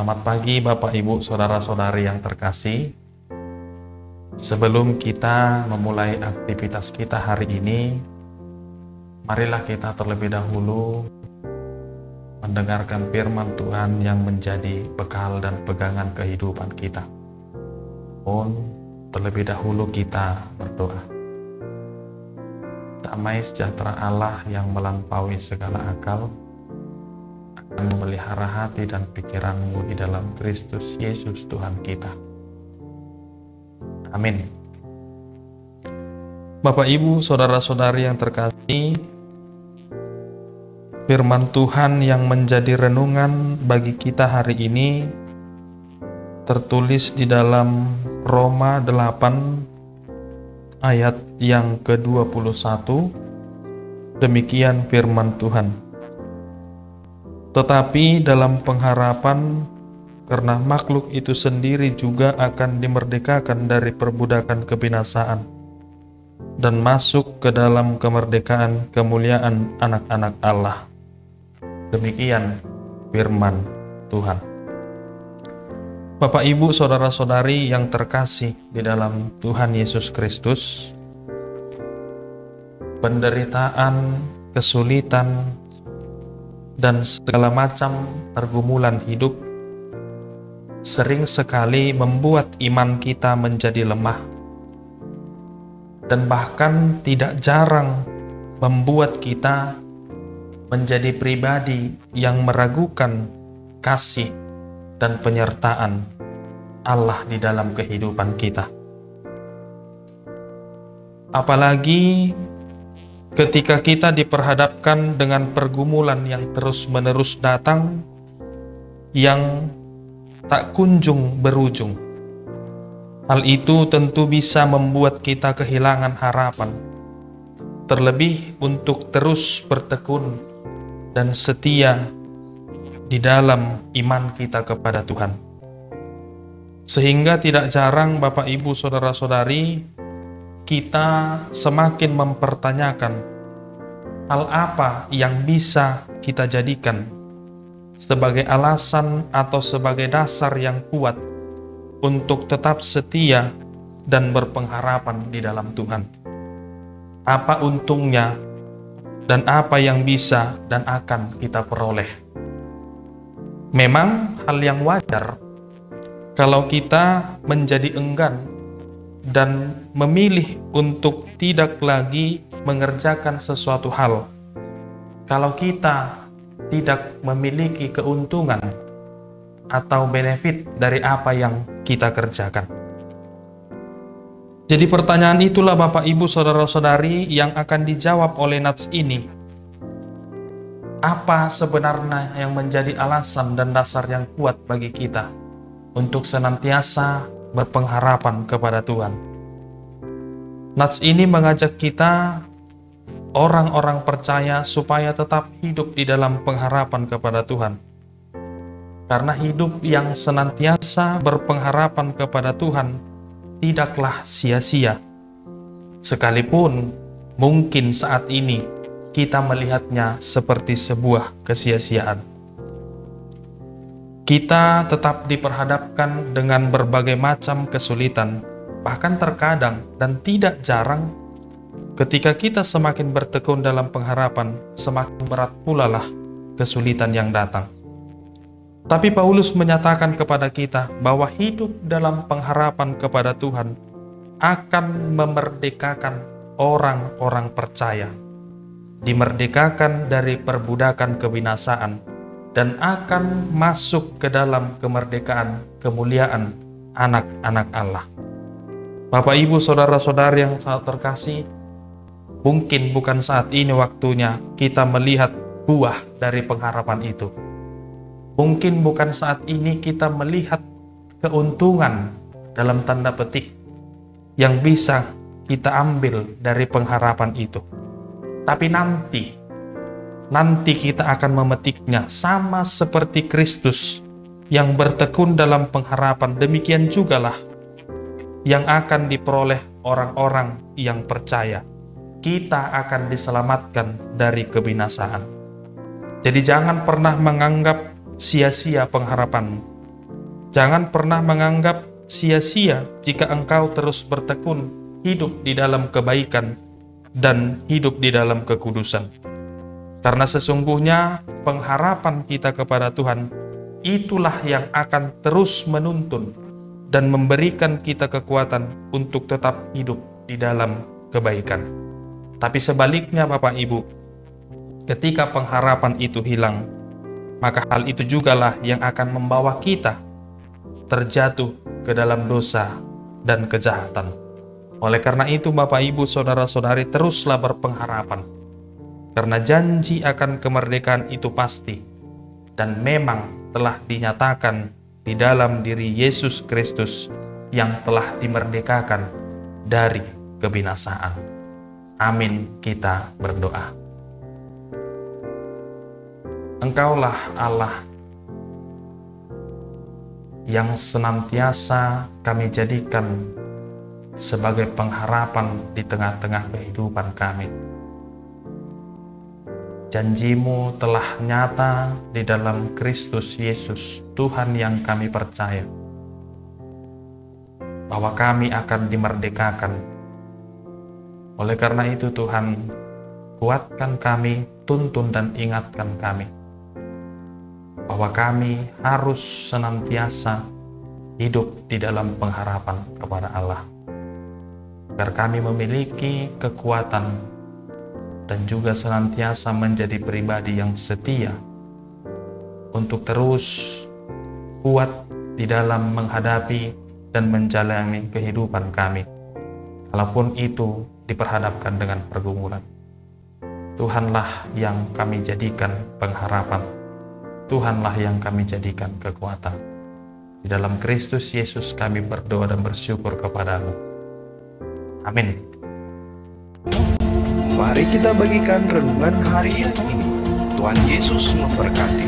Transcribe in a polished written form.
Selamat pagi Bapak Ibu Saudara-saudari yang terkasih. Sebelum kita memulai aktivitas kita hari ini, marilah kita terlebih dahulu mendengarkan firman Tuhan yang menjadi bekal dan pegangan kehidupan kita. Terlebih dahulu kita berdoa. Damai sejahtera Allah yang melampaui segala akal akan memelihara hati dan pikiranmu di dalam Kristus Yesus Tuhan kita. Amin. Bapak Ibu Saudara-saudari yang terkasih, firman Tuhan yang menjadi renungan bagi kita hari ini tertulis di dalam Roma 8 ayat yang ke-21. Demikian firman Tuhan. Tetapi dalam pengharapan, karena makhluk itu sendiri juga akan dimerdekakan dari perbudakan kebinasaan dan masuk ke dalam kemerdekaan kemuliaan anak-anak Allah. Demikian firman Tuhan. Bapak, Ibu, Saudara-saudari yang terkasih di dalam Tuhan Yesus Kristus, penderitaan, kesulitan, dan segala macam pergumulan hidup sering sekali membuat iman kita menjadi lemah, dan bahkan tidak jarang membuat kita menjadi pribadi yang meragukan kasih dan penyertaan Allah di dalam kehidupan kita. Apalagi ketika kita diperhadapkan dengan pergumulan yang terus-menerus datang, yang tak kunjung berujung. Hal itu tentu bisa membuat kita kehilangan harapan, terlebih untuk terus bertekun dan setia di dalam iman kita kepada Tuhan. Sehingga tidak jarang Bapak Ibu Saudara-saudari, kita semakin mempertanyakan hal apa yang bisa kita jadikan sebagai alasan atau sebagai dasar yang kuat untuk tetap setia dan berpengharapan di dalam Tuhan. Apa untungnya dan apa yang bisa dan akan kita peroleh? Memang hal yang wajar kalau kita menjadi enggan dan memilih untuk tidak lagi mengerjakan sesuatu hal kalau kita tidak memiliki keuntungan atau benefit dari apa yang kita kerjakan. Jadi pertanyaan itulah Bapak Ibu Saudara-saudari yang akan dijawab oleh nats ini. Apa sebenarnya yang menjadi alasan dan dasar yang kuat bagi kita untuk senantiasa berpengharapan kepada Tuhan? Nats ini mengajak kita, orang-orang percaya, supaya tetap hidup di dalam pengharapan kepada Tuhan. Karena hidup yang senantiasa berpengharapan kepada Tuhan tidaklah sia-sia. Sekalipun mungkin saat ini kita melihatnya seperti sebuah kesia-siaan. Kita tetap diperhadapkan dengan berbagai macam kesulitan, bahkan terkadang dan tidak jarang ketika kita semakin bertekun dalam pengharapan, semakin berat pula lah kesulitan yang datang. Tapi Paulus menyatakan kepada kita bahwa hidup dalam pengharapan kepada Tuhan akan memerdekakan orang-orang percaya, dimerdekakan dari perbudakan kebinasaan, dan akan masuk ke dalam kemerdekaan kemuliaan anak-anak Allah. Bapak, Ibu, Saudara-saudari yang sangat terkasih, mungkin bukan saat ini waktunya kita melihat buah dari pengharapan itu. Mungkin bukan saat ini kita melihat keuntungan dalam tanda petik yang bisa kita ambil dari pengharapan itu. Tapi nanti kita akan memetiknya, sama seperti Kristus yang bertekun dalam pengharapan. Demikian jugalah yang akan diperoleh orang-orang yang percaya. Kita akan diselamatkan dari kebinasaan. Jadi jangan pernah menganggap sia-sia pengharapan. Jangan pernah menganggap sia-sia jika engkau terus bertekun hidup di dalam kebaikan dan hidup di dalam kekudusan. Karena sesungguhnya pengharapan kita kepada Tuhan itulah yang akan terus menuntun dan memberikan kita kekuatan untuk tetap hidup di dalam kebaikan. Tapi sebaliknya Bapak Ibu, ketika pengharapan itu hilang, maka hal itu jugalah yang akan membawa kita terjatuh ke dalam dosa dan kejahatan. Oleh karena itu Bapak Ibu Saudara-saudari, teruslah berpengharapan, karena janji akan kemerdekaan itu pasti dan memang telah dinyatakan di dalam diri Yesus Kristus yang telah dimerdekakan dari kebinasaan. Amin, kita berdoa. Engkaulah Allah yang senantiasa kami jadikan sebagai pengharapan di tengah-tengah kehidupan kami. Janji-Mu telah nyata di dalam Kristus Yesus, Tuhan yang kami percaya, bahwa kami akan dimerdekakan. Oleh karena itu Tuhan, kuatkan kami, tuntun dan ingatkan kami, bahwa kami harus senantiasa hidup di dalam pengharapan kepada Allah, agar kami memiliki kekuatan dan juga senantiasa menjadi pribadi yang setia untuk terus kuat di dalam menghadapi dan menjalani kehidupan kami, walaupun itu diperhadapkan dengan pergumulan. Tuhanlah yang kami jadikan pengharapan, Tuhanlah yang kami jadikan kekuatan. Di dalam Kristus Yesus kami berdoa dan bersyukur kepada-Mu. Amin. Mari kita bagikan renungan harian ini. Tuhan Yesus memberkati.